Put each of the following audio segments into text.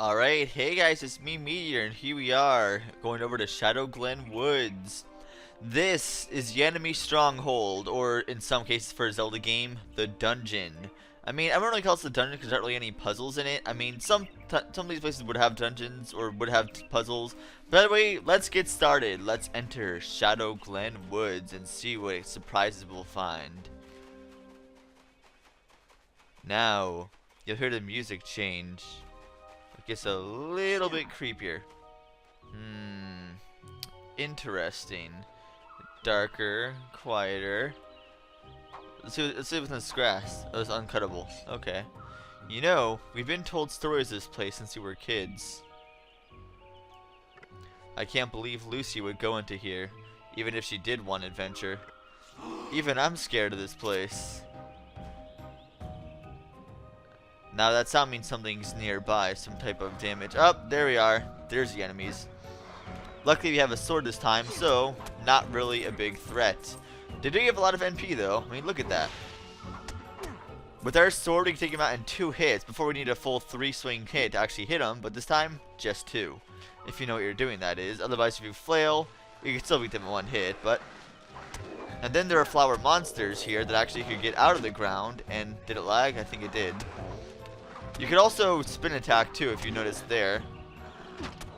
Alright, hey guys, it's me, Meteor, and here we are, going over to Shadow Glen Woods. This is the enemy stronghold, or in some cases for a Zelda game, the dungeon. I mean, I don't really call it the dungeon because there's not really any puzzles in it. I mean, some of these places would have dungeons, or would have puzzles. But anyway, let's get started. Let's enter Shadow Glen Woods and see what surprises we'll find. Now, you'll hear the music change. It gets a little bit creepier. Interesting. Darker, quieter. Let's see what's in this grass. Oh, it's uncuttable. Okay. You know, we've been told stories of this place since we were kids. I can't believe Lucy would go into here, even if she did want adventure. Even I'm scared of this place. Now that sound means something's nearby, some type of damage. Oh, there we are. There's the enemies. Luckily we have a sword this time, so not really a big threat. They do give a lot of NP though. I mean, look at that. With our sword, we can take him out in 2 hits before we need a full 3-swing hit to actually hit him, but this time, just 2. If you know what you're doing, that is. Otherwise, if you flail, you can still beat them in 1 hit, but... And then there are flower monsters here that actually could get out of the ground, and did it lag? I think it did. You could also spin attack too, if you noticed there.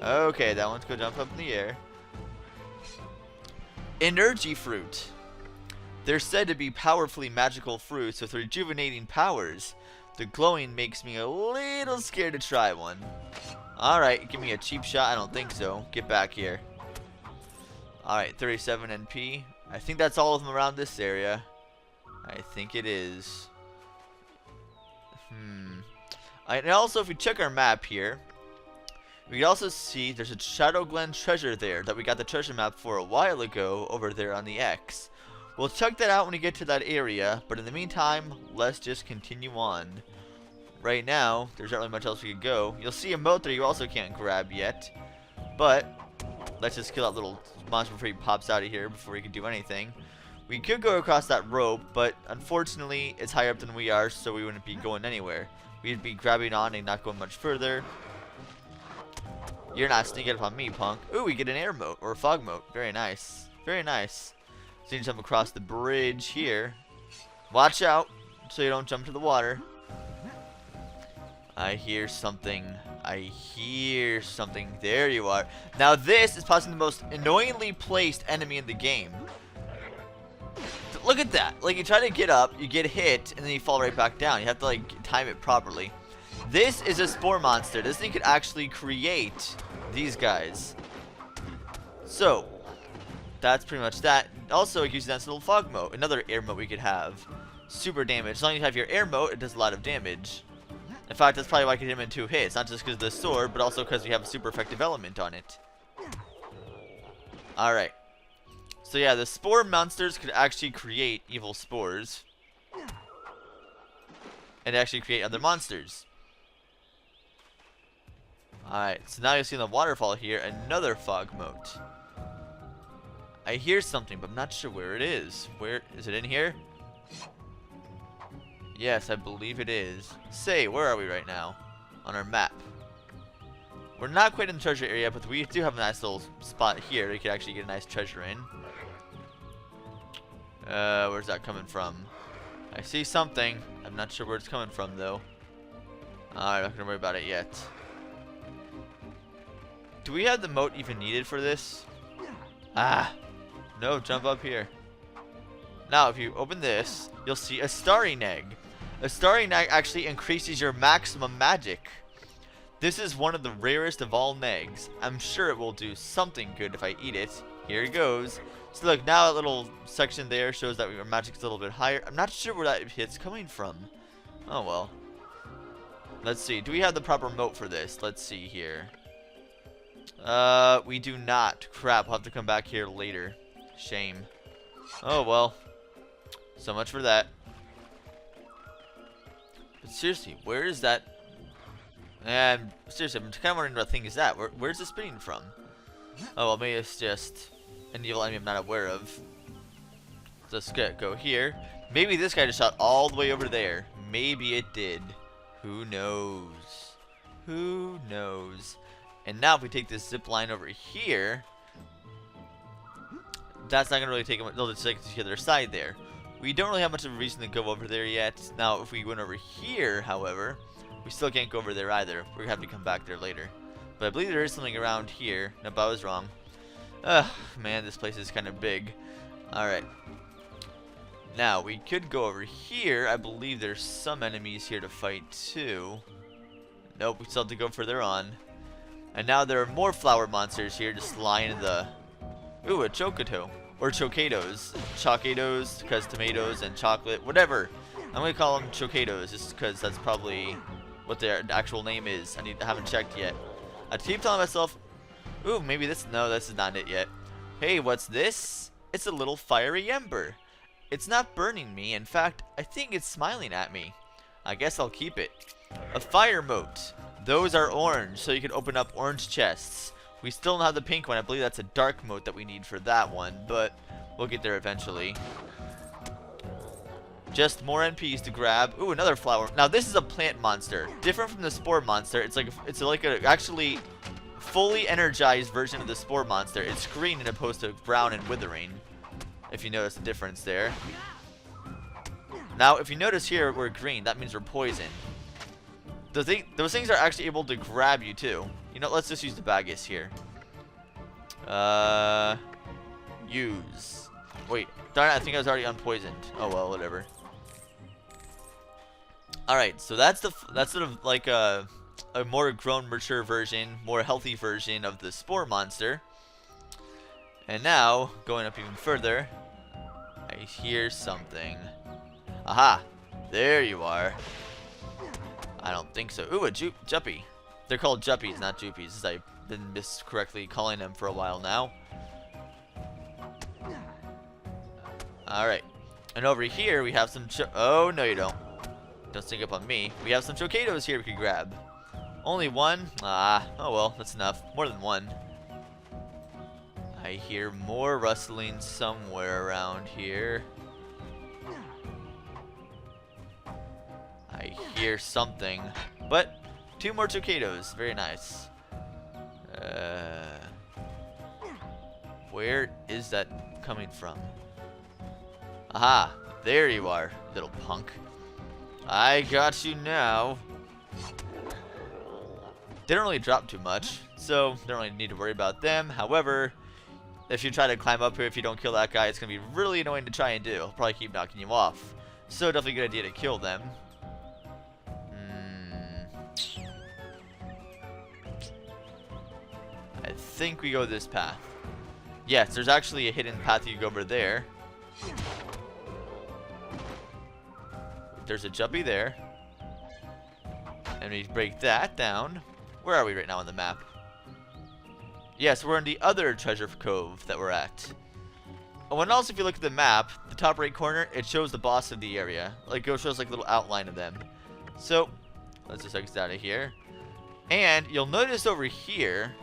Okay, that one's gonna jump up in the air. Energy fruit. They're said to be powerfully magical fruits with rejuvenating powers. The glowing makes me a little scared to try one. Alright, give me a cheap shot. I don't think so. Get back here. Alright, 37 NP. I think that's all of them around this area. I think it is. And also, if we check our map here, we can also see there's a Shadow Glen treasure there that we got the treasure map for a while ago over there on the X. We'll check that out when we get to that area, but in the meantime, let's just continue on. Right now, there's not really much else we could go. You'll see a moat there you also can't grab yet, but let's just kill that little monster before he pops out of here before he can do anything. We could go across that rope, but unfortunately, it's higher up than we are, so we wouldn't be going anywhere. We'd be grabbing on and not going much further. You're not sneaking up on me, punk. Ooh, we get an air moat, or a fog moat. Very nice. Very nice. So you can jump across the bridge here. Watch out, so you don't jump to the water. I hear something. I hear something. There you are. Now this is possibly the most annoyingly placed enemy in the game. Look at that. Like, you try to get up, you get hit, and then you fall right back down. You have to, like, time it properly. This is a spore monster. This thing could actually create these guys. So, that's pretty much that. Also, it gives you that little fog moat. Another air moat we could have. Super damage. As long as you have your air moat, it does a lot of damage. In fact, that's probably why I can hit him in 2 hits. Not just because of the sword, but also because we have a super effective element on it. Alright. So yeah, the spore monsters could actually create evil spores. And actually create other monsters. Alright, so now you see in the waterfall here, another fog moat. I hear something, but I'm not sure where it is. Where is it? In here? Yes, I believe it is. Say, where are we right now? On our map. We're not quite in the treasure area, but we do have a nice little spot here. We could actually get a nice treasure in. Where's that coming from? I see something. I'm not sure where it's coming from, though. I'm not gonna worry about it yet. Do we have the moat even needed for this? Ah! No, jump up here. Now, if you open this, you'll see a starry neg. A starry neg actually increases your maximum magic. This is one of the rarest of all negs. I'm sure it will do something good if I eat it. Here it goes. So look, now that little section there shows that our magic's a little bit higher. I'm not sure where that hit's coming from. Oh well. Let's see. Do we have the proper moat for this? Let's see here. We do not. Crap, I'll have to come back here later. Shame. Oh well. So much for that. But seriously, where is that? And seriously, I'm kind of wondering what thing is that. Where's it spinning from? Oh well, maybe it's just an evil enemy I'm not aware of. Let's go here. Maybe this guy just shot all the way over there. Maybe it did. Who knows? Who knows? And now if we take this zip line over here, that's not going to really take them. They'll just take us to the other side there. We don't really have much of a reason to go over there yet. Now, if we went over here, however, we still can't go over there either. We're going to have to come back there later. But I believe there is something around here. Nope, I was wrong. Ugh, man, this place is kind of big. Alright. Now, we could go over here. I believe there's some enemies here to fight too. Nope, we still have to go further on. And now there are more flower monsters here just lying in the... Ooh, a Chocoto. Or Chocados. Chocados, because tomatoes and chocolate, whatever. I'm going to call them Chocados, just because that's probably what their actual name is. I haven't checked yet. I keep telling myself, ooh, maybe this... No, this is not it yet. Hey, what's this? It's a little fiery ember. It's not burning me. In fact, I think it's smiling at me. I guess I'll keep it. A fire mote. Those are orange, so you can open up orange chests. We still don't have the pink one. I believe that's a dark mote that we need for that one, but we'll get there eventually. Just more NPs to grab. Ooh, another flower. Now this is a plant monster, different from the spore monster. It's like a actually fully energized version of the spore monster. It's green as opposed to brown and withering. If you notice the difference there. Now, if you notice here, we're green. That means we're poisoned. Those things are actually able to grab you too. You know, let's just use the Bagus here. Use. Wait, darn it, I think I was already unpoisoned. Oh well, whatever. All right, so that's sort of like a more grown, mature version, more healthy version of the spore monster. And now, going up even further, I hear something. Aha! There you are. I don't think so. Ooh, a Juppy. They're called Juppies, not Juppies, as I've been miscorrectly calling them for a while now. Alright. And over here, we have some oh, no you don't. Don't sneak up on me. We have some Chocados here we could grab. Only one? Ah, oh well, that's enough. More than one. I hear more rustling somewhere around here. I hear something. But, two more Chocados. Very nice. Where is that coming from? Aha! There you are, little punk. I got you now. They don't really drop too much, so don't really need to worry about them. However, if you try to climb up here, if you don't kill that guy, it's going to be really annoying to try and do. He'll probably keep knocking you off. So definitely a good idea to kill them. I think we go this path. Yes, there's actually a hidden path you go over there. There's a Juppy there. And we break that down. Where are we right now on the map? Yes, we're in the other treasure cove that we're at. Oh, and also if you look at the map, the top right corner, it shows the boss of the area. Like, it shows like a little outline of them. So, let's just exit out of here. And you'll notice over here,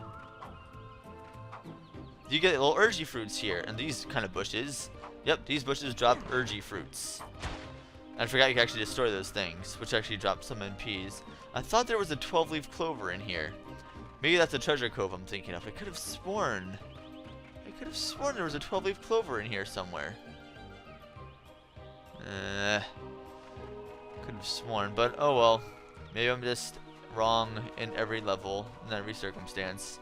you get little urgy fruits here. And these kind of bushes, yep, these bushes drop urgy fruits. I forgot you can actually destroy those things, which actually drop some NPs. I thought there was a 12-leaf clover in here. Maybe that's a treasure cove I'm thinking of. I could have sworn there was a 12-leaf clover in here somewhere. Could have sworn, but oh well. Maybe I'm just wrong in every level, in every circumstance.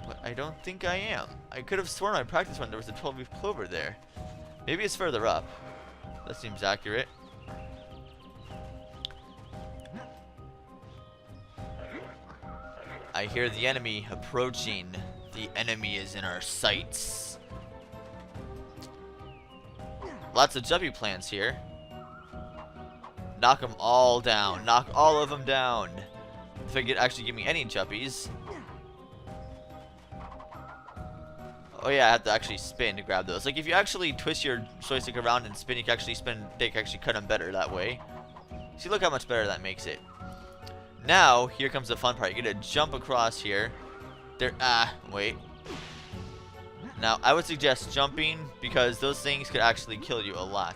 But I don't think I am. I could have sworn I practiced when there was a 12-leaf clover there. Maybe it's further up. That seems accurate. I hear the enemy approaching. The enemy is in our sights. Lots of Juppy plants here. Knock them all down. Knock all of them down. If I could actually give me any Juppies. Oh yeah, I have to actually spin to grab those. Like if you actually twist your joystick around and spin, you can actually spin. They can actually cut them better that way. See, look how much better that makes it. Now, here comes the fun part. You get to jump across here. There. Wait. Now, I would suggest jumping because those things could actually kill you a lot.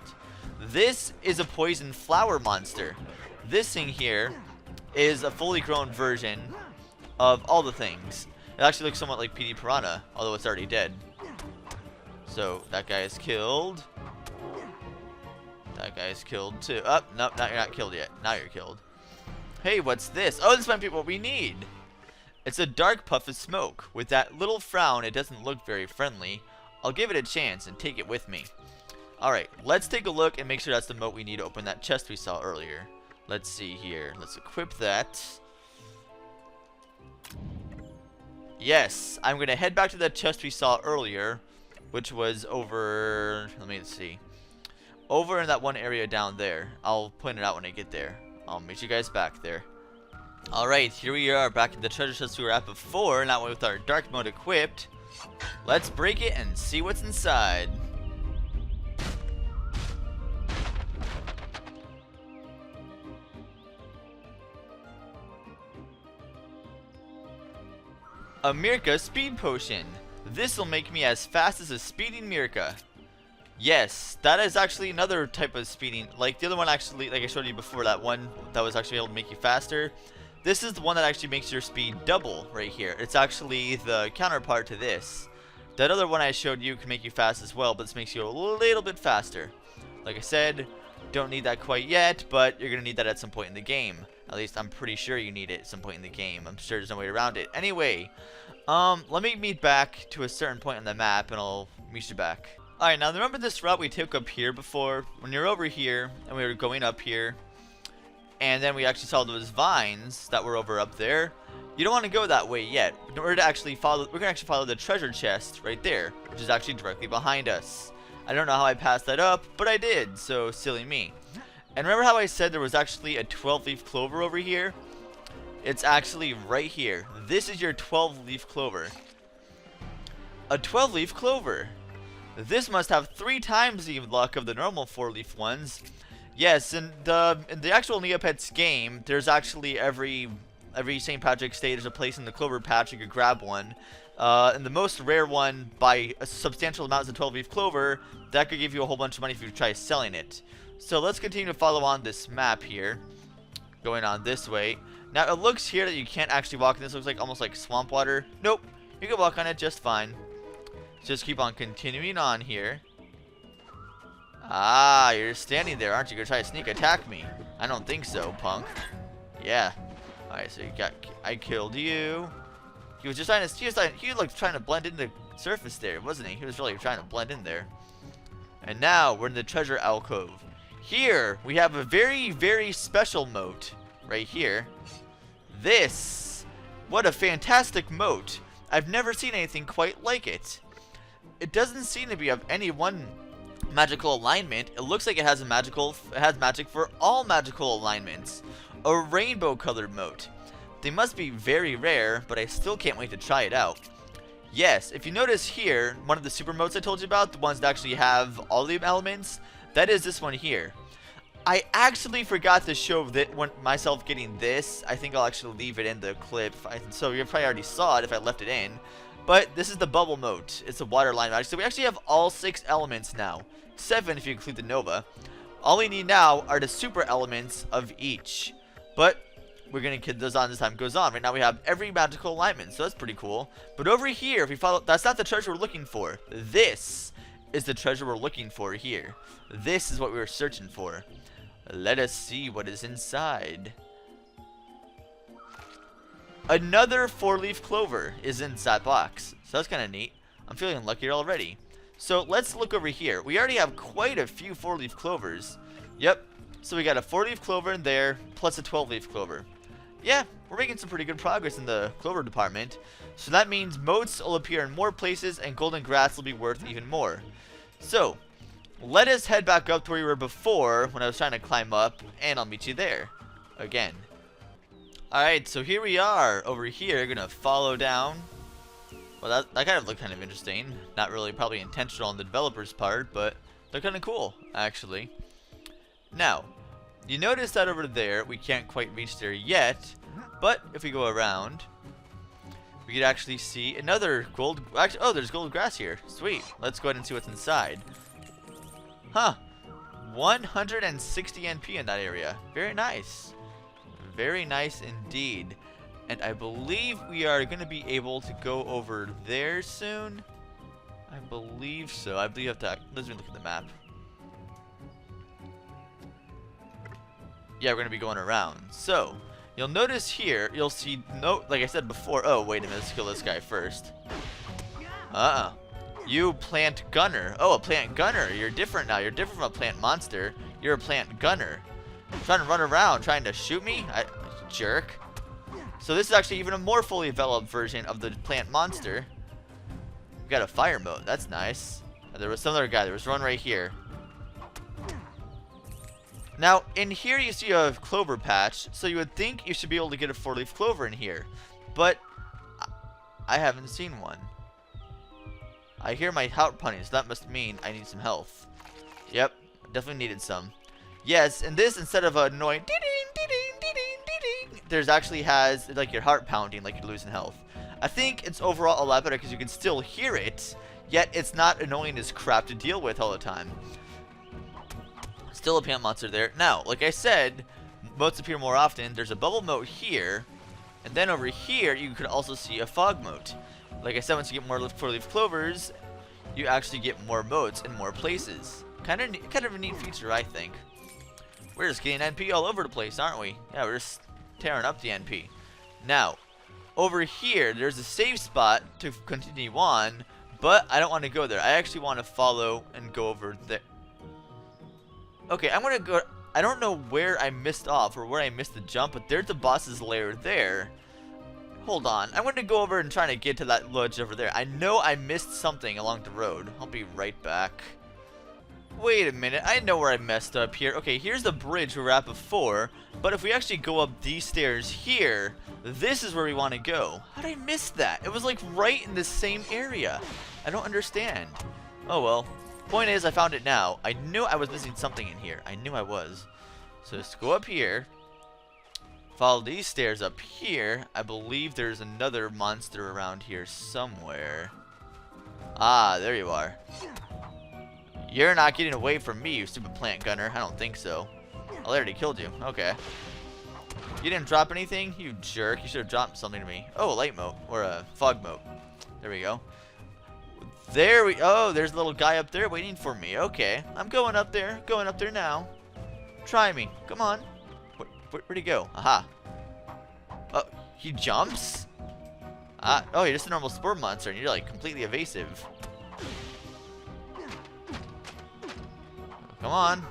This is a poison flower monster. This thing here is a fully grown version of all the things. It actually looks somewhat like PD Piranha, although it's already dead. So that guy is killed. That guy is killed too. Oh, nope, now you're not killed yet. Now you're killed. Hey, what's this? Oh, this might be what we need. It's a dark puff of smoke. With that little frown, it doesn't look very friendly. I'll give it a chance and take it with me. Alright, let's take a look and make sure that's the moat we need to open that chest we saw earlier. Let's see here. Let's equip that. Yes, I'm going to head back to that chest we saw earlier, which was over, let me see, over in that one area down there. I'll point it out when I get there. I'll meet you guys back there. Alright, here we are back in the treasure chest we were at before, now with our dark mode equipped. Let's break it and see what's inside. A Mirka speed potion. This will make me as fast as a speeding Mirka. Yes, that is actually another type of speeding. Like the other one actually, like I showed you before, that one that was actually able to make you faster. This is the one that actually makes your speed double right here. It's actually the counterpart to this. That other one I showed you can make you fast as well, but this makes you a little bit faster. Like I said, don't need that quite yet, but you're going to need that at some point in the game. At least I'm pretty sure you need it at some point in the game. I'm sure there's no way around it. Anyway, let me meet back to a certain point on the map and I'll meet you back. Alright, now remember this route we took up here before? When you're over here and we were going up here, and then we actually saw those vines that were over up there. You don't want to go that way yet. In order to actually follow, we're going to actually follow the treasure chest right there, which is actually directly behind us. I don't know how I passed that up, but I did, so silly me. And remember how I said there was actually a 12-leaf clover over here? It's actually right here. This is your 12-leaf clover. A 12-leaf clover. This must have 3 times the luck of the normal 4-leaf ones. Yes, in the actual Neopets game, there's actually every St. Patrick's Day, there's a place in the clover patch you could grab one. And the most rare one, by a substantial amount, is a 12-leaf clover. That could give you a whole bunch of money if you try selling it. So let's continue to follow on this map here, going on this way. Now it looks here that you can't actually walk in this. Looks like almost like swamp water. Nope, you can walk on it just fine. Just keep on continuing on here. Ah, you're standing there, aren't you? Gonna try to sneak attack me? I don't think so, punk. Yeah. Alright, so I killed you. He was just trying to, he was trying to blend in the surface there, wasn't he? He was really trying to blend in there. And now we're in the treasure alcove. Here we have a very, very special moat right here. This, what a fantastic moat. I've never seen anything quite like it. It doesn't seem to be of any one magical alignment. It looks like it has magic for all magical alignments. A rainbow colored moat. They must be very rare, but I still can't wait to try it out. Yes, if you notice here, one of the super moats I told you about, the ones that actually have all the elements, that is this one here. I actually forgot to show that myself getting this. I think I'll actually leave it in the clip. So you probably already saw it if I left it in. But this is the bubble moat. It's a water line magic. So we actually have all 6 elements now. 7 if you include the Nova. All we need now are the super elements of each. But we're going to get those on as time goes on. Right now we have every magical alignment. So that's pretty cool. But over here, if we follow, that's not the treasure we're looking for. This is the treasure we're looking for here. This is what we were searching for. Let us see what is inside. Another 4-leaf clover is in that box. So that's kind of neat. I'm feeling luckier already. So let's look over here. We already have quite a few 4-leaf clovers. Yep. So we got a 4-leaf clover in there, plus a 12-leaf clover. Yeah, we're making some pretty good progress in the clover department. So that means moats will appear in more places and golden grass will be worth even more. So, let us head back up to where we were before when I was trying to climb up, and I'll meet you there again. Alright, so here we are over here, gonna follow down. Well, that kind of looked kind of interesting. Not really probably intentional on the developer's part, but they're kind of cool, actually. Now, you notice that over there, we can't quite reach there yet, but if we go around, we could actually see another gold, actually, oh, there's gold grass here. Sweet, let's go ahead and see what's inside. Huh, 160 NP in that area. Very nice. Very nice indeed. And I believe we are going to be able to go over there soon. I believe so. I believe you have to... Let's look at the map. Yeah, we're going to be going around. So, you'll notice here, you'll see... No, like I said before... Oh, wait a minute. Let's kill this guy first. You plant gunner. Oh, a plant gunner. You're different now. You're different from a plant monster. You're a plant gunner. Trying to run around, trying to shoot me? Jerk. So this is actually even a more fully developed version of the plant monster. We got a fire mode. That's nice. There was some other guy. There was one right here. Now, in here you see a clover patch, so you would think you should be able to get a 4-leaf clover in here. But I haven't seen one. I hear my heart punning, so that must mean I need some health. Yep, definitely needed some. Yes, and this, instead of annoying there's actually has like your heart pounding like you're losing health. I think it's overall a lot better because you can still hear it, yet it's not annoying as crap to deal with all the time. Still a plant monster there. Now, like I said, motes appear more often. There's a bubble mote here, and then over here you could also see a fog mote. Like I said, once you get more 4-leaf clovers, you actually get more motes in more places. Kind of a neat feature, I think. We're just getting NP all over the place, aren't we? Yeah, we're just tearing up the NP. Now, over here, there's a safe spot to continue on, but I don't want to go there. I actually want to follow and go over there. Okay, I'm going to go... I don't know where I missed off or where I missed the jump, but there's the boss's lair there. Hold on. I'm going to go over and try to get to that ledge over there. I know I missed something along the road. I'll be right back. Wait a minute. I know where I messed up here. Okay, here's the bridge we were at before. But if we actually go up these stairs here, this is where we want to go. How did I miss that? It was like right in the same area. I don't understand. Oh well. Point is, I found it now. I knew I was missing something in here. I knew I was. So let's go up here. Follow these stairs up here. I believe there's another monster around here somewhere. Ah, there you are. You're not getting away from me, you stupid plant gunner. I don't think so. I already killed you. Okay. You didn't drop anything? You jerk. You should have dropped something to me. Oh, a light mote. Or a fog mote. There we go. Oh, there's a little guy up there waiting for me. Okay. I'm going up there. Going up there now. Try me. Come on. Where'd he go? Aha. Oh, he jumps? Oh, you're just a normal spore monster and you're like completely evasive. Come on.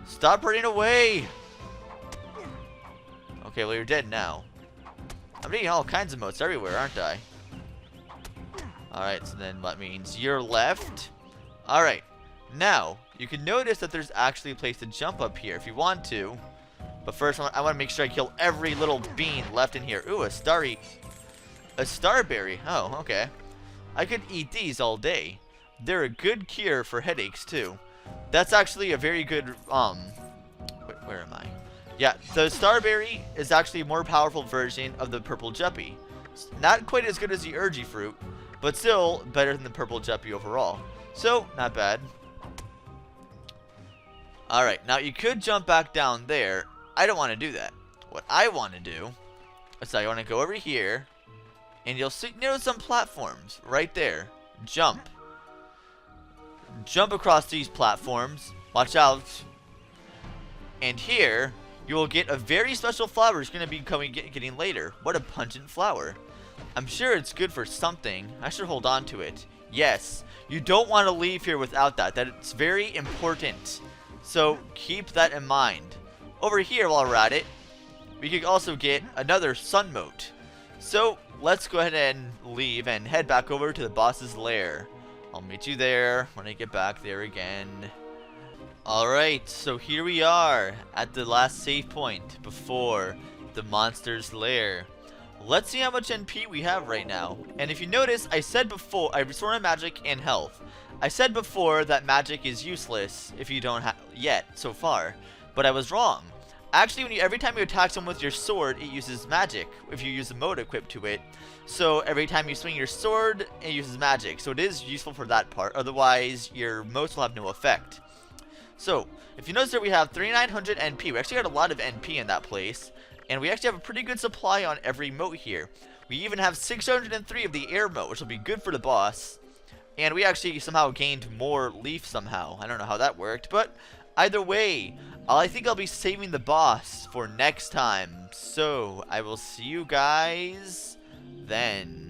Stop running away. Okay, well, you're dead now. I'm getting all kinds of motes everywhere, aren't I? Alright, so then that means you're left. Alright. Now, you can notice that there's actually a place to jump up here if you want to. But first, I want to make sure I kill every little bean left in here. Ooh, a starry. A starberry. Oh, okay. I could eat these all day. They're a good cure for headaches, too. That's actually a very good, where am I? Yeah, the starberry is actually a more powerful version of the purple juppie. Not quite as good as the urgy fruit, but still better than the purple juppie overall. So, not bad. Alright, now you could jump back down there. I don't want to do that. What I want to do is I want to go over here, and you'll see, notice some platforms right there. Jump. Jump across these platforms. Watch out. And here, you will get a very special flower. It's going to be getting later. What a pungent flower. I'm sure it's good for something. I should hold on to it. Yes, you don't want to leave here without that. That's very important. So keep that in mind. Over here, while we're at it, we could also get another sun mote. So let's go ahead and leave and head back over to the boss's lair. I'll meet you there when I get back there again. Alright, so here we are at the last save point before the monster's lair. Let's see how much NP we have right now. And if you notice, I said before, I restore my magic and health. I said before that magic is useless if you don't have yet so far, but I was wrong. Actually, every time you attack someone with your sword, it uses magic if you use a mode equipped to it. So every time you swing your sword, it uses magic. So it is useful for that part. Otherwise, your motes will have no effect. So, if you notice that we have 3,900 NP. We actually got a lot of NP in that place. And we actually have a pretty good supply on every mote here. We even have 603 of the air mote, which will be good for the boss. And we actually somehow gained more leaf somehow. I don't know how that worked, but either way, I think I'll be saving the boss for next time. So, I will see you guys then.